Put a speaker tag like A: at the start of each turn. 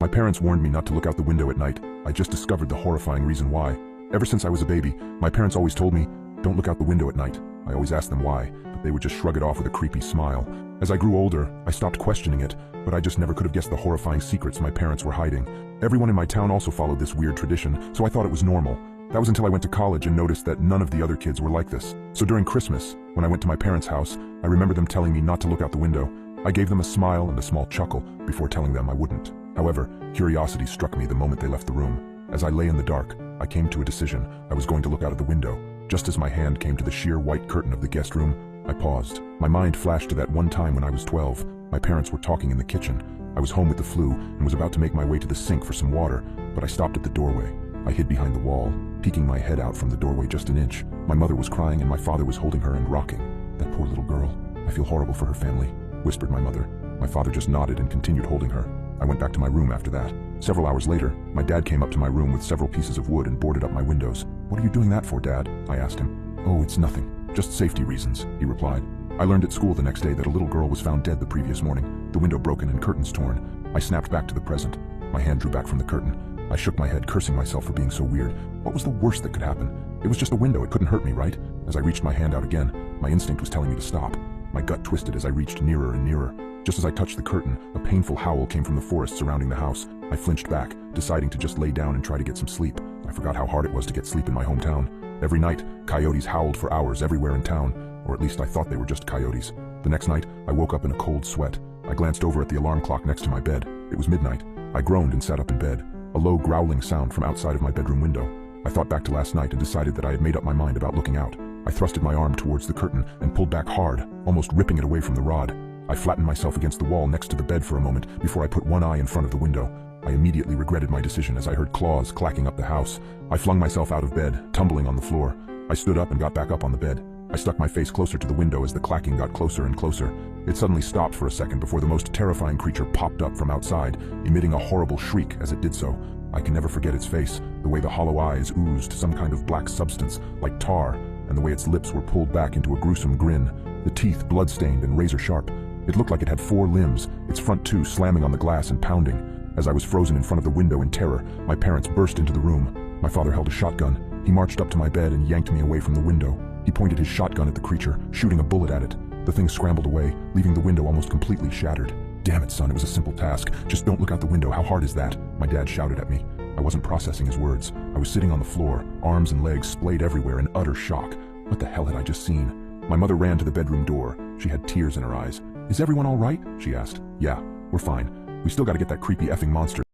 A: My parents warned me not to look out the window at night. I just discovered the horrifying reason why. Ever since I was a baby, my parents always told me, don't look out the window at night. I always asked them why, but they would just shrug it off with a creepy smile. As I grew older, I stopped questioning it, but I just never could have guessed the horrifying secrets my parents were hiding. Everyone in my town also followed this weird tradition, so I thought it was normal. That was until I went to college and noticed that none of the other kids were like this. So during Christmas, when I went to my parents' house, I remember them telling me not to look out the window. I gave them a smile and a small chuckle before telling them I wouldn't. However, curiosity struck me the moment they left the room. As I lay in the dark, I came to a decision. I was going to look out of the window. Just as my hand came to the sheer white curtain of the guest room, I paused. My mind flashed to that one time when I was 12. My parents were talking in the kitchen. I was home with the flu and was about to make my way to the sink for some water, but I stopped at the doorway. I hid behind the wall, peeking my head out from the doorway just an inch. My mother was crying and my father was holding her and rocking. That poor little girl. I feel horrible for her family, whispered my mother. My father just nodded and continued holding her. I went back to my room after that. Several hours later, my dad came up to my room with several pieces of wood and boarded up my windows. "What are you doing that for, Dad?" I asked him. "Oh, it's nothing. Just safety reasons," he replied. I learned at school the next day that a little girl was found dead the previous morning, the window broken and curtains torn. I snapped back to the present. My hand drew back from the curtain. I shook my head, cursing myself for being so weird. What was the worst that could happen? It was just a window, it couldn't hurt me, right? As I reached my hand out again, my instinct was telling me to stop. My gut twisted as I reached nearer and nearer. Just as I touched the curtain, a painful howl came from the forest surrounding the house. I flinched back, deciding to just lay down and try to get some sleep. I forgot how hard it was to get sleep in my hometown. Every night, coyotes howled for hours everywhere in town, or at least I thought they were just coyotes. The next night, I woke up in a cold sweat. I glanced over at the alarm clock next to my bed. It was midnight. I groaned and sat up in bed. A low growling sound from outside of my bedroom window. I thought back to last night and decided that I had made up my mind about looking out. I thrusted my arm towards the curtain and pulled back hard, almost ripping it away from the rod. I flattened myself against the wall next to the bed for a moment before I put one eye in front of the window. I immediately regretted my decision as I heard claws clacking up the house. I flung myself out of bed, tumbling on the floor. I stood up and got back up on the bed. I stuck my face closer to the window as the clacking got closer and closer. It suddenly stopped for a second before the most terrifying creature popped up from outside, emitting a horrible shriek as it did so. I can never forget its face, the way the hollow eyes oozed some kind of black substance, like tar, and the way its lips were pulled back into a gruesome grin, the teeth blood-stained and razor-sharp. It looked like it had 4 limbs, its front 2 slamming on the glass and pounding. As I was frozen in front of the window in terror, my parents burst into the room. My father held a shotgun. He marched up to my bed and yanked me away from the window. He pointed his shotgun at the creature, shooting a bullet at it. The thing scrambled away, leaving the window almost completely shattered. "Damn it, son, it was a simple task. Just don't look out the window. How hard is that?" My dad shouted at me. I wasn't processing his words. I was sitting on the floor, arms and legs splayed everywhere in utter shock. What the hell had I just seen? My mother ran to the bedroom door. She had tears in her eyes. "Is everyone all right?" she asked. "Yeah, we're fine. We still gotta get that creepy effing monster."